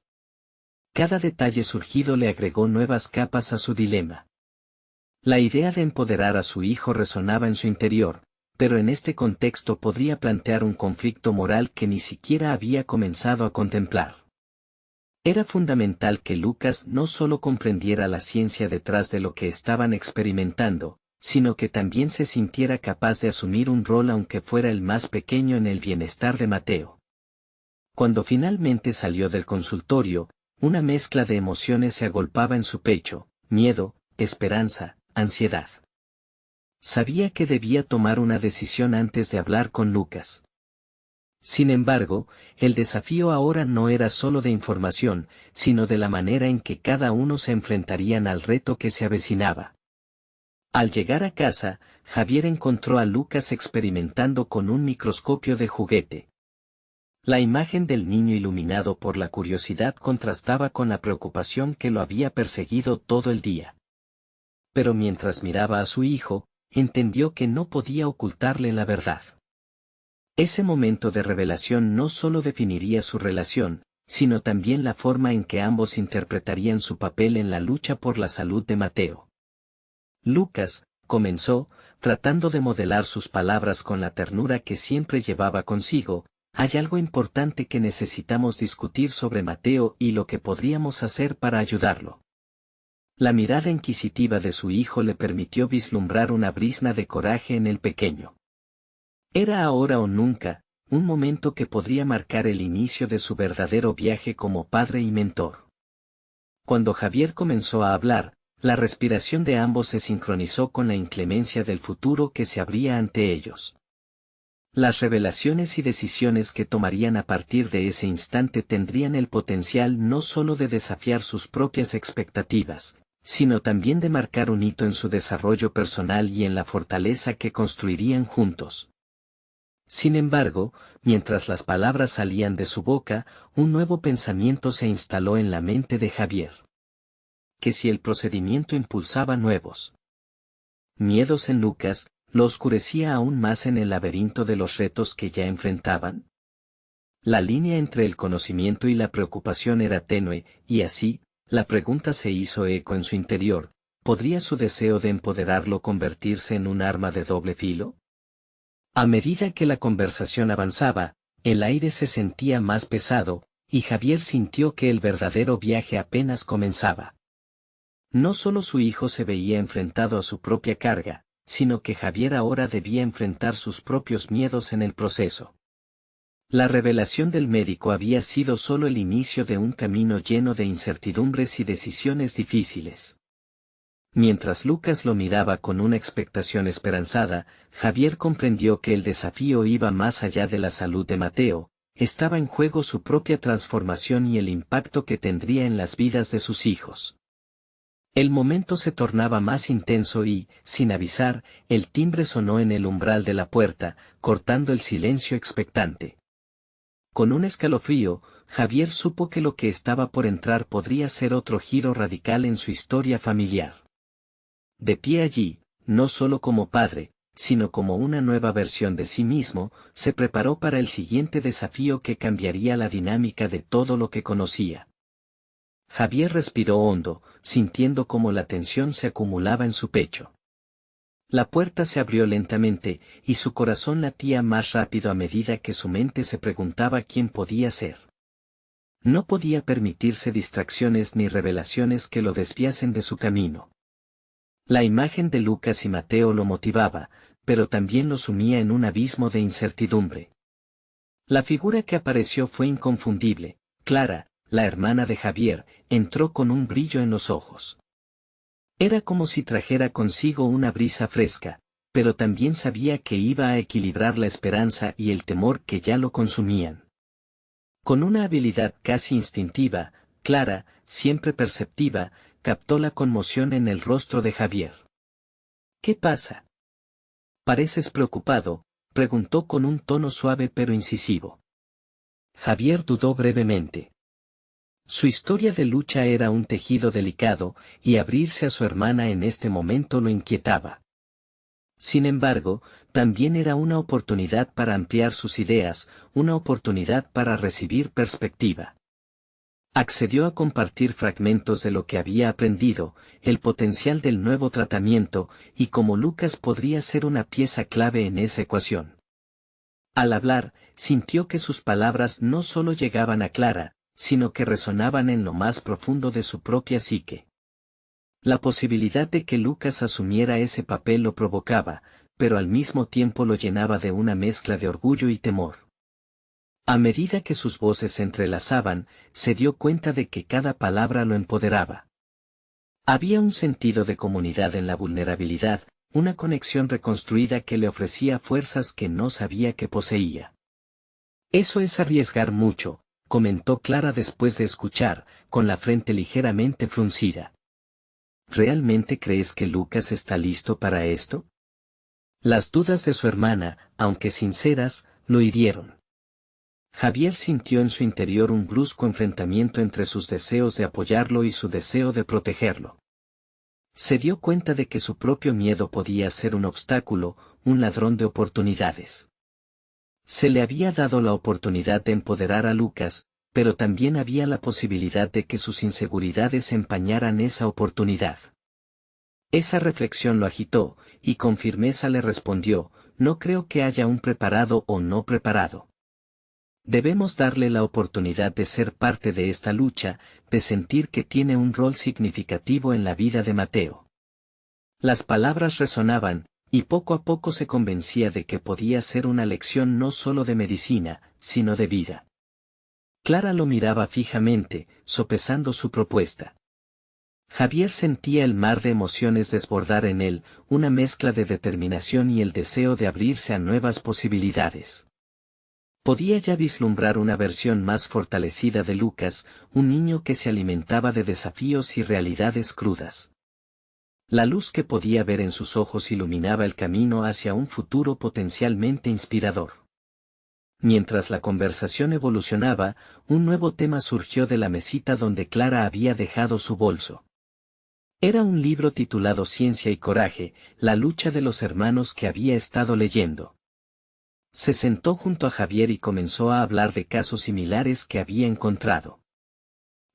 S1: Cada detalle surgido le agregó nuevas capas a su dilema. La idea de empoderar a su hijo resonaba en su interior, pero en este contexto podría plantear un conflicto moral que ni siquiera había comenzado a contemplar. Era fundamental que Lucas no solo comprendiera la ciencia detrás de lo que estaban experimentando, sino que también se sintiera capaz de asumir un rol aunque fuera el más pequeño en el bienestar de Mateo. Cuando finalmente salió del consultorio, una mezcla de emociones se agolpaba en su pecho: miedo, esperanza, ansiedad. Sabía que debía tomar una decisión antes de hablar con Lucas. Sin embargo, el desafío ahora no era solo de información, sino de la manera en que cada uno se enfrentarían al reto que se avecinaba. Al llegar a casa, Javier encontró a Lucas experimentando con un microscopio de juguete. La imagen del niño iluminado por la curiosidad contrastaba con la preocupación que lo había perseguido todo el día. Pero mientras miraba a su hijo, entendió que no podía ocultarle la verdad. Ese momento de revelación no solo definiría su relación, sino también la forma en que ambos interpretarían su papel en la lucha por la salud de Mateo. Lucas, comenzó, tratando de modelar sus palabras con la ternura que siempre llevaba consigo: hay algo importante que necesitamos discutir sobre Mateo y lo que podríamos hacer para ayudarlo. La mirada inquisitiva de su hijo le permitió vislumbrar una brizna de coraje en el pequeño. Era ahora o nunca, un momento que podría marcar el inicio de su verdadero viaje como padre y mentor. Cuando Javier comenzó a hablar, la respiración de ambos se sincronizó con la inclemencia del futuro que se abría ante ellos. Las revelaciones y decisiones que tomarían a partir de ese instante tendrían el potencial no solo de desafiar sus propias expectativas, sino también de marcar un hito en su desarrollo personal y en la fortaleza que construirían juntos. Sin embargo, mientras las palabras salían de su boca, un nuevo pensamiento se instaló en la mente de Javier. que si el procedimiento impulsaba nuevos miedos en Lucas, lo oscurecía aún más en el laberinto de los retos que ya enfrentaban. La línea entre el conocimiento y la preocupación era tenue, y así, la pregunta se hizo eco en su interior: ¿podría su deseo de empoderarlo convertirse en un arma de doble filo? A medida que la conversación avanzaba, el aire se sentía más pesado, y Javier sintió que el verdadero viaje apenas comenzaba. No solo su hijo se veía enfrentado a su propia carga, sino que Javier ahora debía enfrentar sus propios miedos en el proceso. La revelación del médico había sido solo el inicio de un camino lleno de incertidumbres y decisiones difíciles. Mientras Lucas lo miraba con una expectación esperanzada, Javier comprendió que el desafío iba más allá de la salud de Mateo. Estaba en juego su propia transformación y el impacto que tendría en las vidas de sus hijos. El momento se tornaba más intenso y, sin avisar, el timbre sonó en el umbral de la puerta, cortando el silencio expectante. Con un escalofrío, Javier supo que lo que estaba por entrar podría ser otro giro radical en su historia familiar. De pie allí, no solo como padre, sino como una nueva versión de sí mismo, se preparó para el siguiente desafío que cambiaría la dinámica de todo lo que conocía. Javier respiró hondo, sintiendo cómo la tensión se acumulaba en su pecho. La puerta se abrió lentamente, y su corazón latía más rápido a medida que su mente se preguntaba quién podía ser. No podía permitirse distracciones ni revelaciones que lo desviasen de su camino. La imagen de Lucas y Mateo lo motivaba, pero también lo sumía en un abismo de incertidumbre. La figura que apareció fue inconfundible: Clara, la hermana de Javier, entró con un brillo en los ojos. Era como si trajera consigo una brisa fresca, pero también sabía que iba a equilibrar la esperanza y el temor que ya lo consumían. Con una habilidad casi instintiva, Clara, siempre perceptiva, captó la conmoción en el rostro de Javier. ¿Qué pasa? ¿Pareces preocupado?, preguntó con un tono suave pero incisivo. Javier dudó brevemente. Su historia de lucha era un tejido delicado, y abrirse a su hermana en este momento lo inquietaba. Sin embargo, también era una oportunidad para ampliar sus ideas, una oportunidad para recibir perspectiva. Accedió a compartir fragmentos de lo que había aprendido, el potencial del nuevo tratamiento, y cómo Lucas podría ser una pieza clave en esa ecuación. Al hablar, sintió que sus palabras no solo llegaban a Clara, sino que resonaban en lo más profundo de su propia psique. La posibilidad de que Lucas asumiera ese papel lo provocaba, pero al mismo tiempo lo llenaba de una mezcla de orgullo y temor. A medida que sus voces se entrelazaban, se dio cuenta de que cada palabra lo empoderaba. Había un sentido de comunidad en la vulnerabilidad, una conexión reconstruida que le ofrecía fuerzas que no sabía que poseía. Eso es arriesgar mucho, comentó Clara después de escuchar, con la frente ligeramente fruncida. ¿Realmente crees que Lucas está listo para esto? Las dudas de su hermana, aunque sinceras, lo hirieron. Javier sintió en su interior un brusco enfrentamiento entre sus deseos de apoyarlo y su deseo de protegerlo. Se dio cuenta de que su propio miedo podía ser un obstáculo, un ladrón de oportunidades. Se le había dado la oportunidad de empoderar a Lucas, pero también había la posibilidad de que sus inseguridades empañaran esa oportunidad. Esa reflexión lo agitó, y con firmeza le respondió: no creo que haya un preparado o no preparado. Debemos darle la oportunidad de ser parte de esta lucha, de sentir que tiene un rol significativo en la vida de Mateo. Las palabras resonaban, y poco a poco se convencía de que podía ser una lección no solo de medicina, sino de vida. Clara lo miraba fijamente, sopesando su propuesta. Javier sentía el mar de emociones desbordar en él, una mezcla de determinación y el deseo de abrirse a nuevas posibilidades. Podía ya vislumbrar una versión más fortalecida de Lucas, un niño que se alimentaba de desafíos y realidades crudas. La luz que podía ver en sus ojos iluminaba el camino hacia un futuro potencialmente inspirador. Mientras la conversación evolucionaba, un nuevo tema surgió de la mesita donde Clara había dejado su bolso. Era un libro titulado Ciencia y Coraje, la lucha de los hermanos que había estado leyendo. Se sentó junto a Javier y comenzó a hablar de casos similares que había encontrado.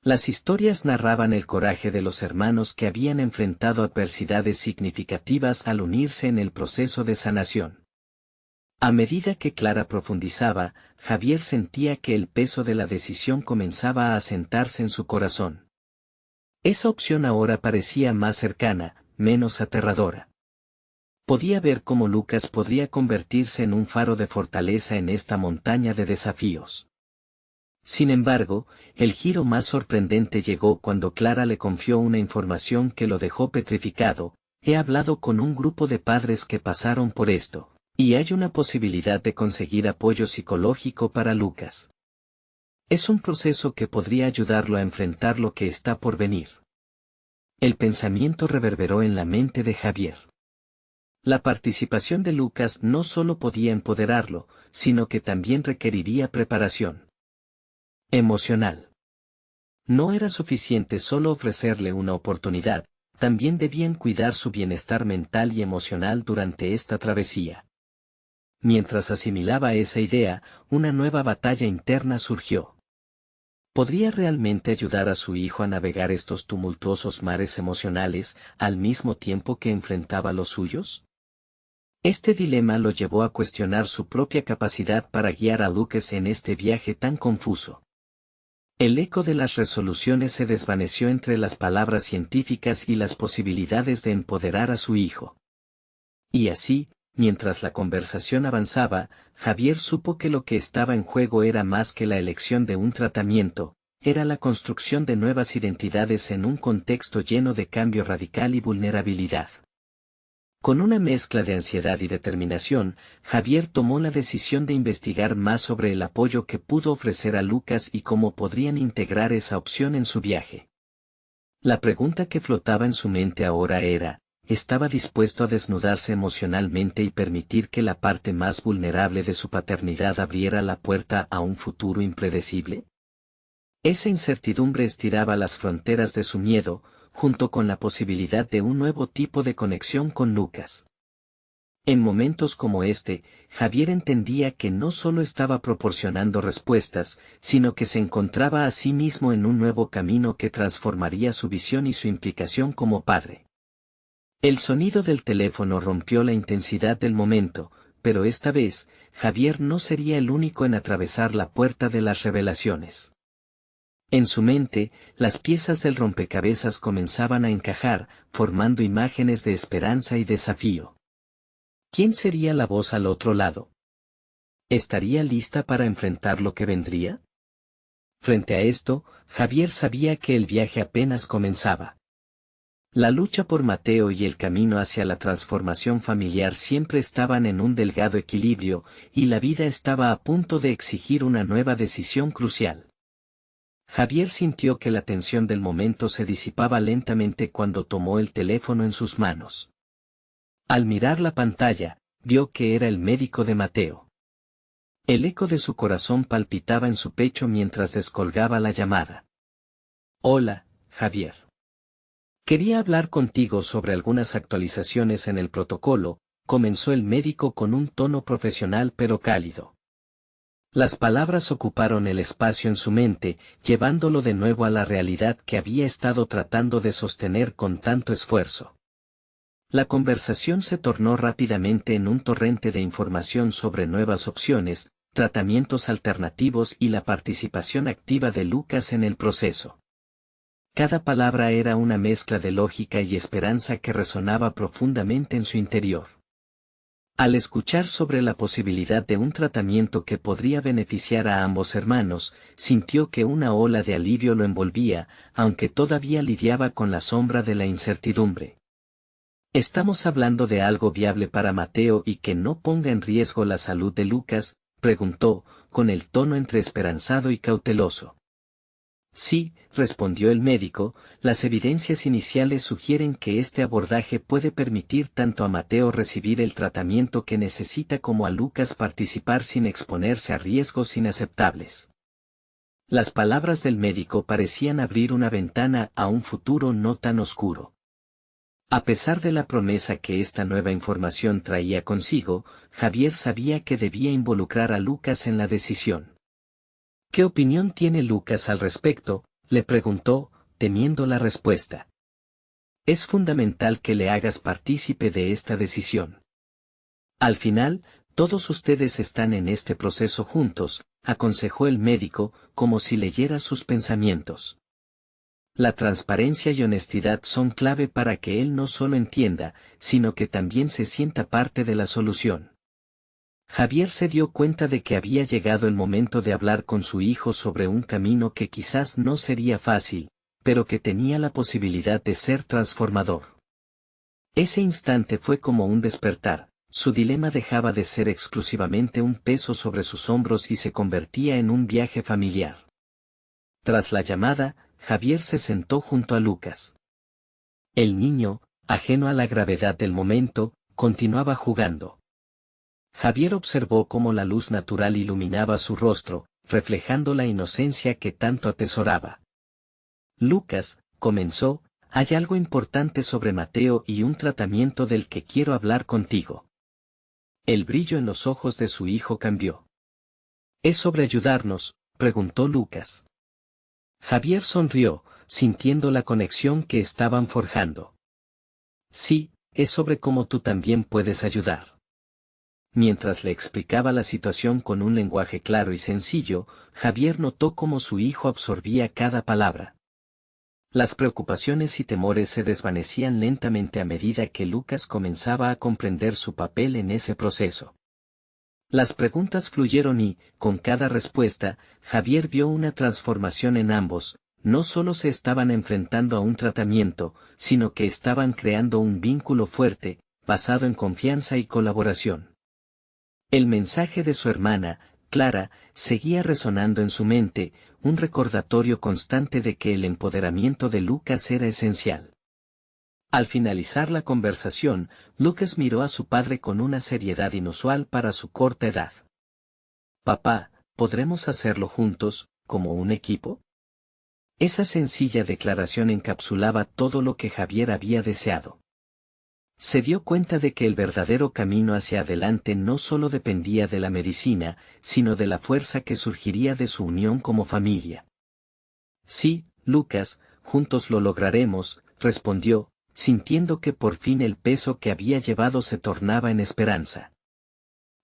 S1: Las historias narraban el coraje de los hermanos que habían enfrentado adversidades significativas al unirse en el proceso de sanación. A medida que Clara profundizaba, Javier sentía que el peso de la decisión comenzaba a asentarse en su corazón. Esa opción ahora parecía más cercana, menos aterradora. Podía ver cómo Lucas podría convertirse en un faro de fortaleza en esta montaña de desafíos. Sin embargo, el giro más sorprendente llegó cuando Clara le confió una información que lo dejó petrificado. He hablado con un grupo de padres que pasaron por esto, y hay una posibilidad de conseguir apoyo psicológico para Lucas. Es un proceso que podría ayudarlo a enfrentar lo que está por venir. El pensamiento reverberó en la mente de Javier. La participación de Lucas no solo podía empoderarlo, sino que también requeriría preparación emocional. No era suficiente solo ofrecerle una oportunidad, también debían cuidar su bienestar mental y emocional durante esta travesía. Mientras asimilaba esa idea, una nueva batalla interna surgió. ¿Podría realmente ayudar a su hijo a navegar estos tumultuosos mares emocionales, al mismo tiempo que enfrentaba los suyos? Este dilema lo llevó a cuestionar su propia capacidad para guiar a Lucas en este viaje tan confuso. El eco de las resoluciones se desvaneció entre las palabras científicas y las posibilidades de empoderar a su hijo. Y así, mientras la conversación avanzaba, Javier supo que lo que estaba en juego era más que la elección de un tratamiento, era la construcción de nuevas identidades en un contexto lleno de cambio radical y vulnerabilidad. Con una mezcla de ansiedad y determinación, Javier tomó la decisión de investigar más sobre el apoyo que pudo ofrecer a Lucas y cómo podrían integrar esa opción en su viaje. La pregunta que flotaba en su mente ahora era, ¿estaba dispuesto a desnudarse emocionalmente y permitir que la parte más vulnerable de su paternidad abriera la puerta a un futuro impredecible? Esa incertidumbre estiraba las fronteras de su miedo, junto con la posibilidad de un nuevo tipo de conexión con Lucas. En momentos como este, Javier entendía que no solo estaba proporcionando respuestas, sino que se encontraba a sí mismo en un nuevo camino que transformaría su visión y su implicación como padre. El sonido del teléfono rompió la intensidad del momento, pero esta vez, Javier no sería el único en atravesar la puerta de las revelaciones. En su mente, las piezas del rompecabezas comenzaban a encajar, formando imágenes de esperanza y desafío. ¿Quién sería la voz al otro lado? ¿Estaría lista para enfrentar lo que vendría? Frente a esto, Javier sabía que el viaje apenas comenzaba. La lucha por Mateo y el camino hacia la transformación familiar siempre estaban en un delgado equilibrio, y la vida estaba a punto de exigir una nueva decisión crucial. Javier sintió que la tensión del momento se disipaba lentamente cuando tomó el teléfono en sus manos. Al mirar la pantalla, vio que era el médico de Mateo. El eco de su corazón palpitaba en su pecho mientras descolgaba la llamada. Hola, Javier. Quería hablar contigo sobre algunas actualizaciones en el protocolo, comenzó el médico con un tono profesional pero cálido. Las palabras ocuparon el espacio en su mente, llevándolo de nuevo a la realidad que había estado tratando de sostener con tanto esfuerzo. La conversación se tornó rápidamente en un torrente de información sobre nuevas opciones, tratamientos alternativos y la participación activa de Lucas en el proceso. Cada palabra era una mezcla de lógica y esperanza que resonaba profundamente en su interior. Al escuchar sobre la posibilidad de un tratamiento que podría beneficiar a ambos hermanos, sintió que una ola de alivio lo envolvía, aunque todavía lidiaba con la sombra de la incertidumbre. ¿Estamos hablando de algo viable para Mateo y que no ponga en riesgo la salud de Lucas?, preguntó, con el tono entre esperanzado y cauteloso. Sí, respondió el médico, las evidencias iniciales sugieren que este abordaje puede permitir tanto a Mateo recibir el tratamiento que necesita como a Lucas participar sin exponerse a riesgos inaceptables. Las palabras del médico parecían abrir una ventana a un futuro no tan oscuro. A pesar de la promesa que esta nueva información traía consigo, Javier sabía que debía involucrar a Lucas en la decisión. ¿Qué opinión tiene Lucas al respecto?, le preguntó, temiendo la respuesta. Es fundamental que le hagas partícipe de esta decisión. Al final, todos ustedes están en este proceso juntos, aconsejó el médico, como si leyera sus pensamientos. La transparencia y honestidad son clave para que él no solo entienda, sino que también se sienta parte de la solución. Javier se dio cuenta de que había llegado el momento de hablar con su hijo sobre un camino que quizás no sería fácil, pero que tenía la posibilidad de ser transformador. Ese instante fue como un despertar, su dilema dejaba de ser exclusivamente un peso sobre sus hombros y se convertía en un viaje familiar. Tras la llamada, Javier se sentó junto a Lucas. El niño, ajeno a la gravedad del momento, continuaba jugando. Javier observó cómo la luz natural iluminaba su rostro, reflejando la inocencia que tanto atesoraba. Lucas, comenzó, hay algo importante sobre Mateo y un tratamiento del que quiero hablar contigo. El brillo en los ojos de su hijo cambió. ¿Es sobre ayudarnos?, preguntó Lucas. Javier sonrió, sintiendo la conexión que estaban forjando. Sí, es sobre cómo tú también puedes ayudar. Mientras le explicaba la situación con un lenguaje claro y sencillo, Javier notó cómo su hijo absorbía cada palabra. Las preocupaciones y temores se desvanecían lentamente a medida que Lucas comenzaba a comprender su papel en ese proceso. Las preguntas fluyeron y, con cada respuesta, Javier vio una transformación en ambos, no solo se estaban enfrentando a un tratamiento, sino que estaban creando un vínculo fuerte, basado en confianza y colaboración. El mensaje de su hermana, Clara, seguía resonando en su mente, un recordatorio constante de que el empoderamiento de Lucas era esencial. Al finalizar la conversación, Lucas miró a su padre con una seriedad inusual para su corta edad. «Papá, ¿podremos hacerlo juntos, como un equipo?» Esa sencilla declaración encapsulaba todo lo que Javier había deseado. Se dio cuenta de que el verdadero camino hacia adelante no solo dependía de la medicina, sino de la fuerza que surgiría de su unión como familia. «Sí, Lucas, juntos lo lograremos», respondió, sintiendo que por fin el peso que había llevado se tornaba en esperanza.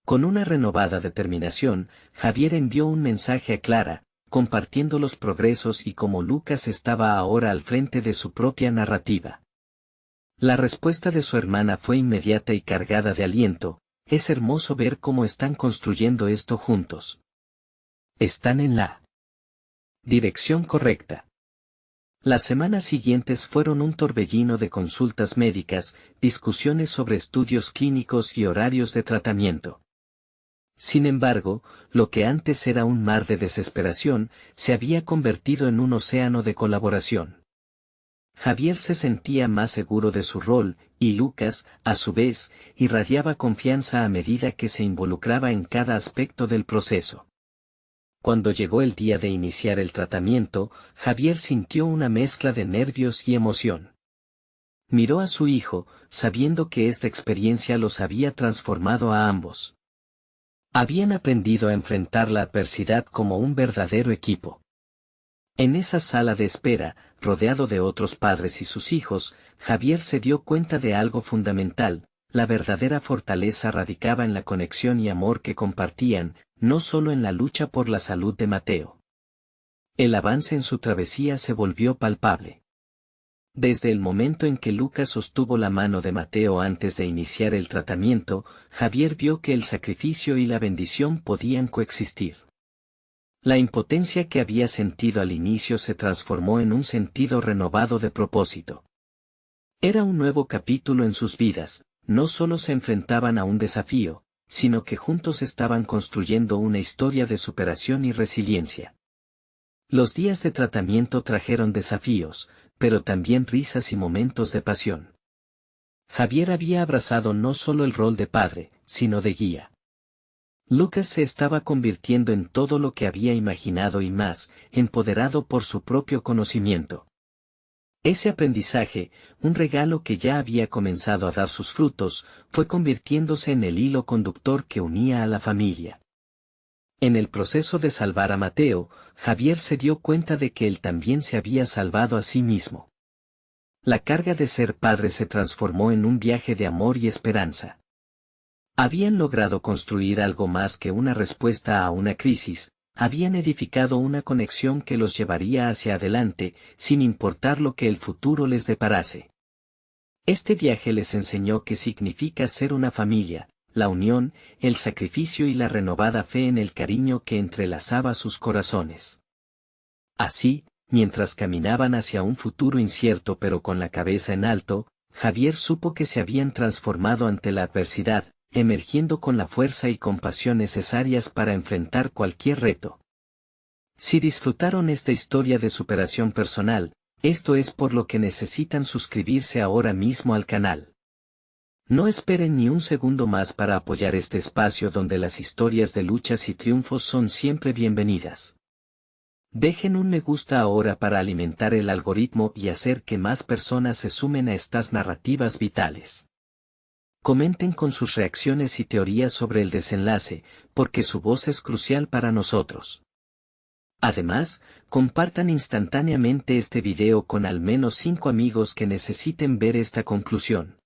S1: Con una renovada determinación, Javier envió un mensaje a Clara, compartiendo los progresos y cómo Lucas estaba ahora al frente de su propia narrativa. La respuesta de su hermana fue inmediata y cargada de aliento: «Es hermoso ver cómo están construyendo esto juntos. Están en la dirección correcta». Las semanas siguientes fueron un torbellino de consultas médicas, discusiones sobre estudios clínicos y horarios de tratamiento. Sin embargo, lo que antes era un mar de desesperación, se había convertido en un océano de colaboración. Javier se sentía más seguro de su rol, y Lucas, a su vez, irradiaba confianza a medida que se involucraba en cada aspecto del proceso. Cuando llegó el día de iniciar el tratamiento, Javier sintió una mezcla de nervios y emoción. Miró a su hijo, sabiendo que esta experiencia los había transformado a ambos. Habían aprendido a enfrentar la adversidad como un verdadero equipo. En esa sala de espera, rodeado de otros padres y sus hijos, Javier se dio cuenta de algo fundamental: la verdadera fortaleza radicaba en la conexión y amor que compartían, no solo en la lucha por la salud de Mateo. El avance en su travesía se volvió palpable. Desde el momento en que Lucas sostuvo la mano de Mateo antes de iniciar el tratamiento, Javier vio que el sacrificio y la bendición podían coexistir. La impotencia que había sentido al inicio se transformó en un sentido renovado de propósito. Era un nuevo capítulo en sus vidas, no solo se enfrentaban a un desafío, sino que juntos estaban construyendo una historia de superación y resiliencia. Los días de tratamiento trajeron desafíos, pero también risas y momentos de pasión. Javier había abrazado no solo el rol de padre, sino de guía. Lucas se estaba convirtiendo en todo lo que había imaginado y más, empoderado por su propio conocimiento. Ese aprendizaje, un regalo que ya había comenzado a dar sus frutos, fue convirtiéndose en el hilo conductor que unía a la familia. En el proceso de salvar a Mateo, Javier se dio cuenta de que él también se había salvado a sí mismo. La carga de ser padre se transformó en un viaje de amor y esperanza. Habían logrado construir algo más que una respuesta a una crisis, habían edificado una conexión que los llevaría hacia adelante, sin importar lo que el futuro les deparase. Este viaje les enseñó qué significa ser una familia, la unión, el sacrificio y la renovada fe en el cariño que entrelazaba sus corazones. Así, mientras caminaban hacia un futuro incierto pero con la cabeza en alto, Javier supo que se habían transformado ante la adversidad, emergiendo con la fuerza y compasión necesarias para enfrentar cualquier reto. Si disfrutaron esta historia de superación personal, esto es por lo que necesitan suscribirse ahora mismo al canal. No esperen ni un segundo más para apoyar este espacio donde las historias de luchas y triunfos son siempre bienvenidas. Dejen un me gusta ahora para alimentar el algoritmo y hacer que más personas se sumen a estas narrativas vitales. Comenten con sus reacciones y teorías sobre el desenlace, porque su voz es crucial para nosotros. Además, compartan instantáneamente este video con al menos 5 amigos que necesiten ver esta conclusión.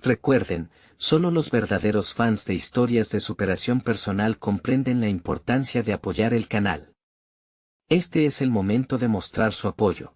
S1: Recuerden, solo los verdaderos fans de historias de superación personal comprenden la importancia de apoyar el canal. Este es el momento de mostrar su apoyo.